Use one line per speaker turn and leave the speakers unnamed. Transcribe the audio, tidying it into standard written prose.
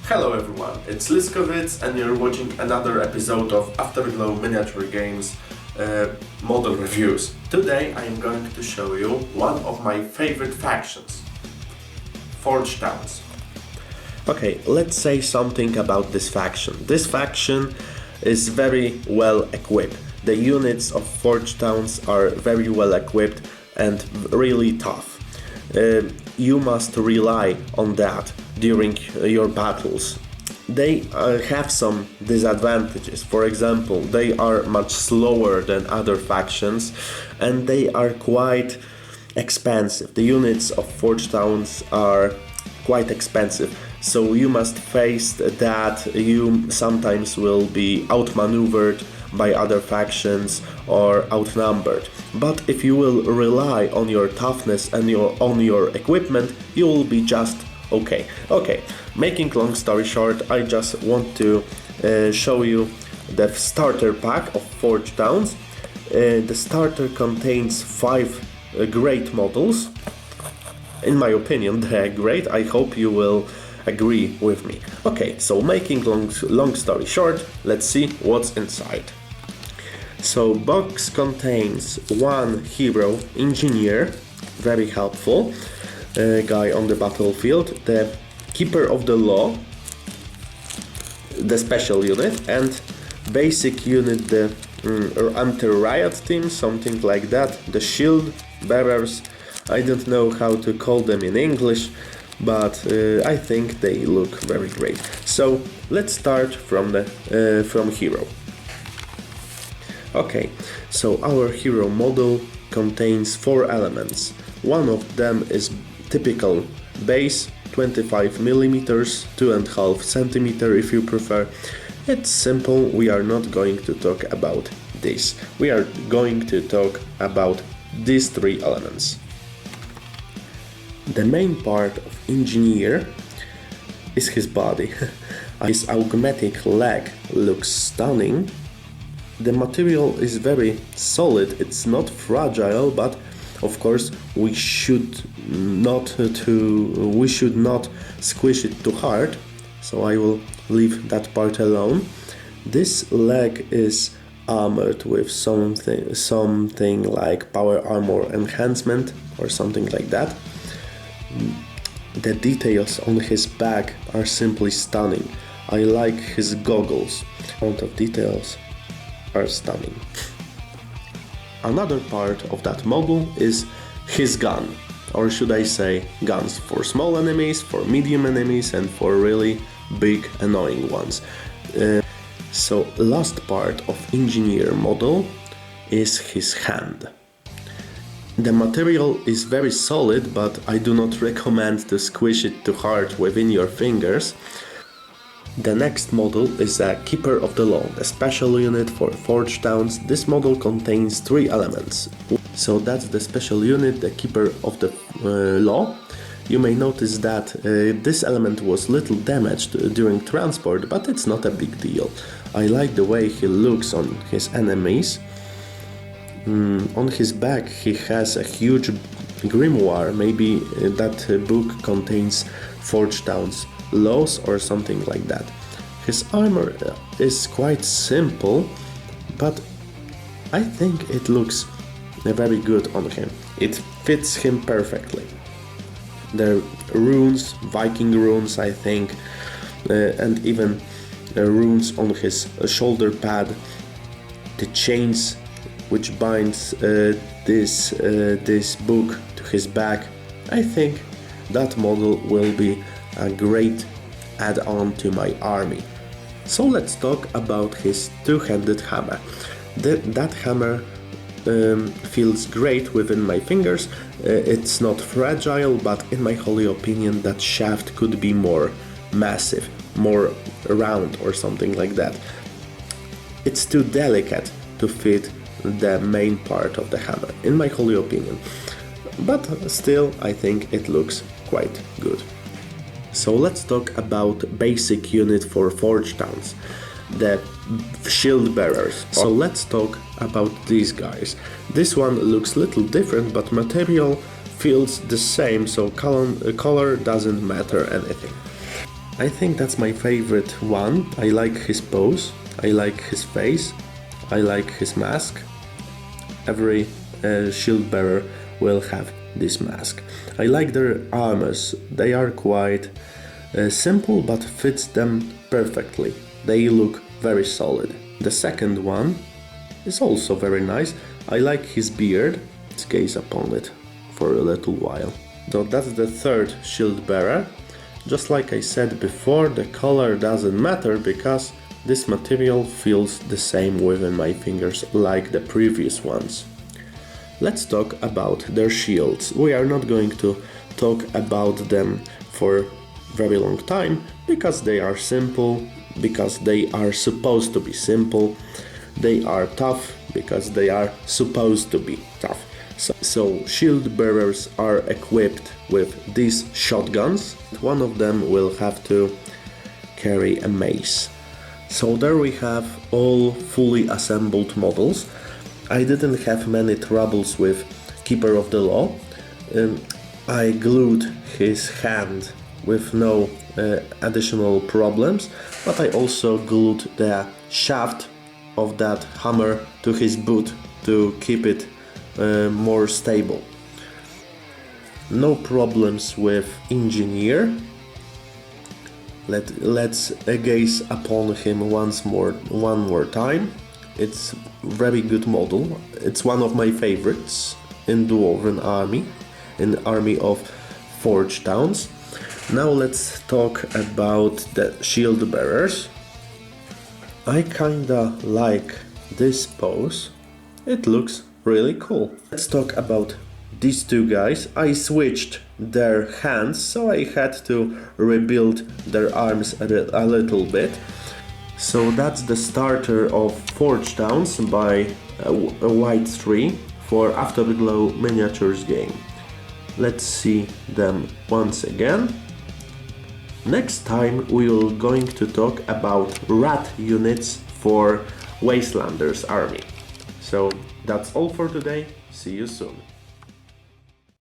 Hello everyone, it's Liskovitz and you're watching another episode of Afterglow Miniature Games model reviews. Today I am going to show you one of my favorite factions, Forge Towns. Okay, let's say something about this faction. This faction is very well equipped. The units of Forge Towns are very well equipped and really tough. You must rely on that during your battles. They have some disadvantages. For example, they are much slower than other factions and they are quite expensive. The units of Forge Towns are quite expensive, so you must face that you sometimes will be outmaneuvered by other factions or outnumbered. But if you will rely on your toughness and on your equipment, you will be just okay. Making long story short, I just want to show you the starter pack of Forge Towns. The starter contains 5 great models. In my opinion, they're great. I hope you will agree with me. Okay, so making long story short, let's see what's inside. So box contains 1 hero engineer, very helpful guy on the battlefield, the keeper of the law, the special unit, and basic unit, the anti-riot team, something like that, the shield bearers. I don't know how to call them in English, but I think they look very great. So let's start from hero. Okay, so our hero model contains 4 elements. One of them is typical base, 25 millimeters, 2.5 centimeter if you prefer. It's simple, we are not going to talk about this. We are going to talk about these 3 elements. The main part of engineer is his body. His augmetic leg looks stunning. The material is very solid, it's not fragile, but of course we should not squish it too hard, so I will leave that part alone. This leg is armored with something like power armor enhancement or something like that. The details on his back are simply stunning. I like his goggles. Amount of details are stunning. Another part of that model is his gun, or should I say guns for small enemies, for medium enemies, and for really big annoying ones. So last part of engineer model is his hand. The material is very solid, but I do not recommend to squish it too hard within your fingers. The next model is a Keeper of the Law, a special unit for Forge Towns. This model contains 3 elements. So that's the special unit, the Keeper of the Law. You may notice that this element was little damaged during transport, but it's not a big deal. I like the way he looks on his enemies. On his back he has a huge grimoire, maybe that book contains Forge Towns laws or something like that. His armor is quite simple, but I think it looks very good on him. It fits him perfectly. The runes, Viking runes I think, and even runes on his shoulder pad, the chains which binds this book to his back. I think that model will be a great add-on to my army. So let's talk about his 2-handed hammer. That hammer feels great within my fingers. It's not fragile, but in my holy opinion that shaft could be more massive, more round or something like that. It's too delicate to fit the main part of the hammer, in my holy opinion. But still, I think it looks quite good. So let's talk about basic unit for Forge Towns, the shield bearers. So let's talk about these guys. This one looks little different, but material feels the same, so color doesn't matter anything. I think that's my favorite one. I like his pose, I like his face, I like his mask. Every shield bearer will have this mask. I like their armors. They are quite simple but fits them perfectly. They look very solid. The second one is also very nice. I like his beard. Let's gaze upon it for a little while. So that's the third shield bearer. Just like I said before, the color doesn't matter because this material feels the same within my fingers like the previous ones. Let's talk about their shields. We are not going to talk about them for very long time because they are simple, because they are supposed to be simple. They are tough because they are supposed to be tough. So shield bearers are equipped with these shotguns. One of them will have to carry a mace. So there we have all fully assembled models. I didn't have many troubles with Keeper of the Law. I glued his hand with no additional problems, but I also glued the shaft of that hammer to his boot to keep it more stable. No problems with Engineer. Let's gaze upon him one more time. It's very good model. It's one of my favorites in Dwarven army, in army of Forge Towns. Now let's talk about the shield bearers. I kinda like this pose. It looks really cool. Let's talk about these two guys. I switched their hands, so I had to rebuild their arms a little bit. So that's the starter of Forge Towns by a White 3 for Afterglow miniatures game. Let's see them once again. Next time we will going to talk about rat units for Wastelanders army. So that's all for today. See you soon.